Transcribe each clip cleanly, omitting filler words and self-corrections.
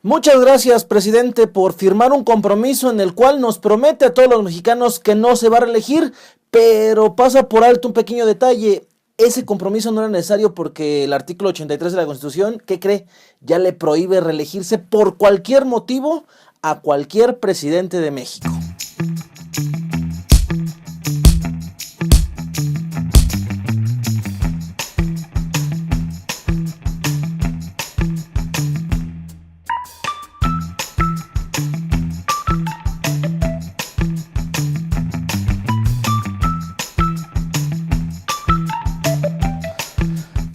Muchas gracias, presidente, por firmar un compromiso en el cual nos promete a todos los mexicanos que no se va a reelegir, pero pasa por alto un pequeño detalle. Ese compromiso no era necesario porque el artículo 83 de la Constitución, ¿qué cree? Ya le prohíbe reelegirse por cualquier motivo a cualquier presidente de México.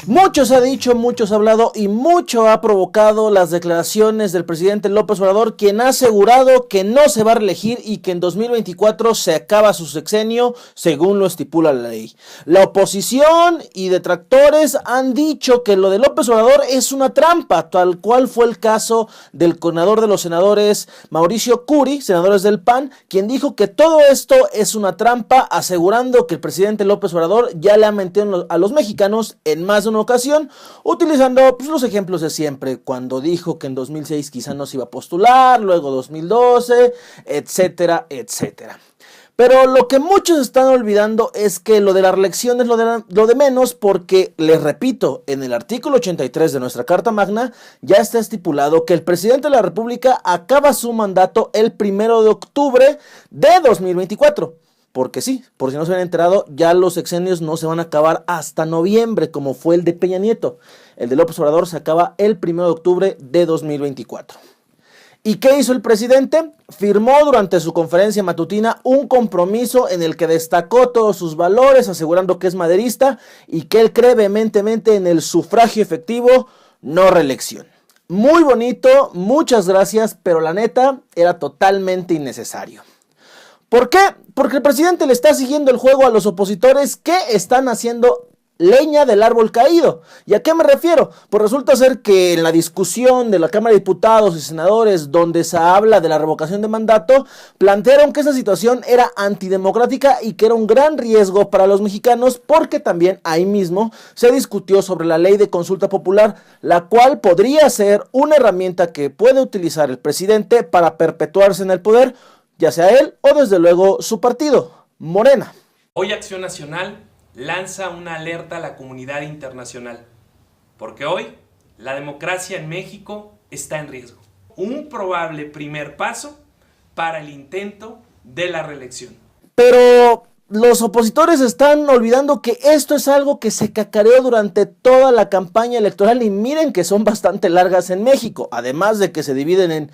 Mucho se ha dicho, mucho se ha hablado y mucho ha provocado las declaraciones del presidente López Obrador, quien ha asegurado que no se va a reelegir y que en 2024 se acaba su sexenio según lo estipula la ley. La oposición y detractores han dicho que lo de López Obrador es una trampa, tal cual fue el caso del coordinador de los senadores Mauricio Curi, senadores del PAN, quien dijo que todo esto es una trampa, asegurando que el presidente López Obrador ya le ha mentido a los mexicanos en más de una ocasión, utilizando los ejemplos de siempre, cuando dijo que en 2006 quizá no se iba a postular, luego 2012, etcétera, etcétera. Pero lo que muchos están olvidando es que lo de la reelección es lo de menos, porque, les repito, en el artículo 83 de nuestra Carta Magna ya está estipulado que el presidente de la República acaba su mandato el 1 de octubre de 2024. Porque sí, por si no se habían enterado, ya los sexenios no se van a acabar hasta noviembre, como fue el de Peña Nieto. El de López Obrador se acaba el 1 de octubre de 2024. ¿Y qué hizo el presidente? Firmó durante su conferencia matutina un compromiso en el que destacó todos sus valores, asegurando que es maderista y que él cree vehementemente en el sufragio efectivo, no reelección. Muy bonito, muchas gracias, pero la neta era totalmente innecesario. ¿Por qué? Porque el presidente le está siguiendo el juego a los opositores que están haciendo leña del árbol caído. ¿Y a qué me refiero? Pues resulta ser que en la discusión de la Cámara de Diputados y Senadores, donde se habla de la revocación de mandato, plantearon que esa situación era antidemocrática y que era un gran riesgo para los mexicanos, porque también ahí mismo se discutió sobre la ley de consulta popular, la cual podría ser una herramienta que puede utilizar el presidente para perpetuarse en el poder, ya sea él o desde luego su partido, Morena. Hoy Acción Nacional lanza una alerta a la comunidad internacional, porque hoy la democracia en México está en riesgo. Un probable primer paso para el intento de la reelección. Pero los opositores están olvidando que esto es algo que se cacareó durante toda la campaña electoral, y miren que son bastante largas en México, además de que se dividen en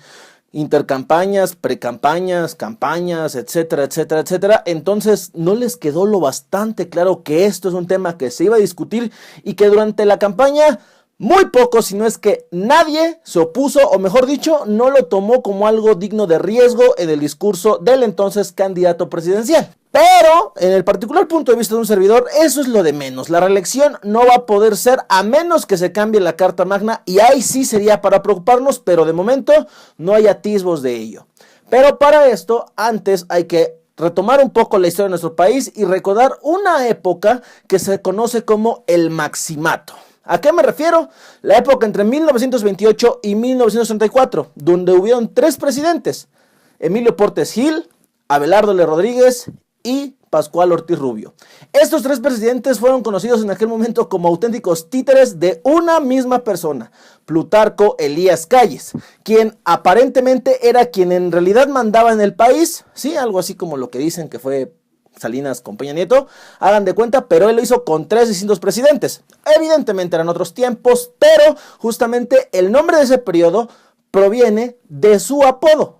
intercampañas, precampañas, campañas, etcétera, etcétera, etcétera. Entonces no les quedó lo bastante claro que esto es un tema que se iba a discutir y que durante la campaña muy poco, si no es que nadie se opuso, o mejor dicho, no lo tomó como algo digno de riesgo en el discurso del entonces candidato presidencial. Pero, en el particular punto de vista de un servidor, eso es lo de menos. La reelección no va a poder ser a menos que se cambie la Carta Magna, y ahí sí sería para preocuparnos, pero de momento no hay atisbos de ello. Pero para esto, antes hay que retomar un poco la historia de nuestro país y recordar una época que se conoce como el Maximato. ¿A qué me refiero? La época entre 1928 y 1934, donde hubieron 3 presidentes: Emilio Portes Gil, Abelardo L. Rodríguez y Pascual Ortiz Rubio. Estos 3 presidentes fueron conocidos en aquel momento como auténticos títeres de una misma persona, Plutarco Elías Calles, quien aparentemente era quien en realidad mandaba en el país, sí, algo así como lo que dicen que fue Salinas con Peña Nieto, hagan de cuenta, pero él lo hizo con 3 distintos presidentes. Evidentemente eran otros tiempos, pero justamente el nombre de ese periodo proviene de su apodo.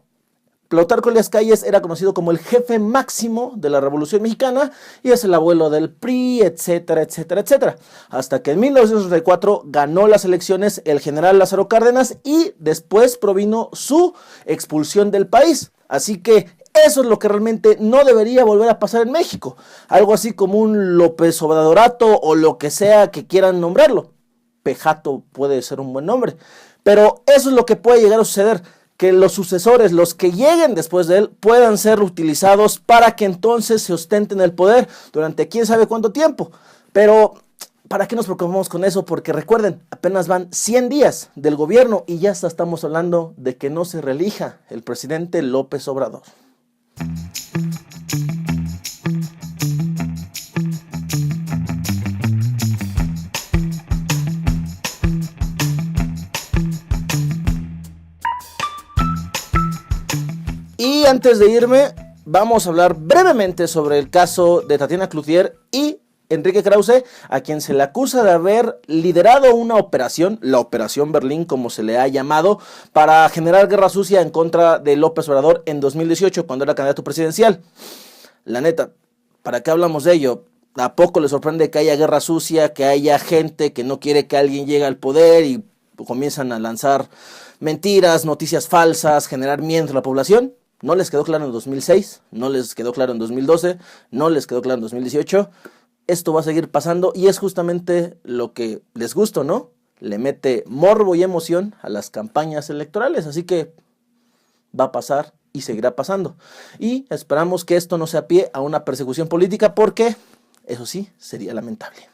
Plutarco Elías Calles era conocido como el jefe máximo de la Revolución Mexicana y es el abuelo del PRI, etcétera, etcétera, etcétera. Hasta que en 1964 ganó las elecciones el general Lázaro Cárdenas y después provino su expulsión del país. Así que eso es lo que realmente no debería volver a pasar en México. Algo así como un López Obradorato o lo que sea que quieran nombrarlo. Pejato puede ser un buen nombre. Pero eso es lo que puede llegar a suceder. Que los sucesores, los que lleguen después de él, puedan ser utilizados para que entonces se ostenten el poder durante quién sabe cuánto tiempo. Pero ¿para qué nos preocupamos con eso? Porque recuerden, apenas van 100 días del gobierno y ya hasta estamos hablando de que no se reelija el presidente López Obrador. Y antes de irme, vamos a hablar brevemente sobre el caso de Tatiana Cloutier y Enrique Krause, a quien se le acusa de haber liderado una operación, la Operación Berlín, como se le ha llamado, para generar guerra sucia en contra de López Obrador en 2018, cuando era candidato presidencial. La neta, ¿para qué hablamos de ello? ¿A poco le sorprende que haya guerra sucia, que haya gente que no quiere que alguien llegue al poder y comienzan a lanzar mentiras, noticias falsas, generar miedo a la población? No les quedó claro en 2006, no les quedó claro en 2012, no les quedó claro en 2018. Esto va a seguir pasando y es justamente lo que les gusta, ¿no? Le mete morbo y emoción a las campañas electorales, así que va a pasar y seguirá pasando. Y esperamos que esto no sea pie a una persecución política porque, eso sí, sería lamentable.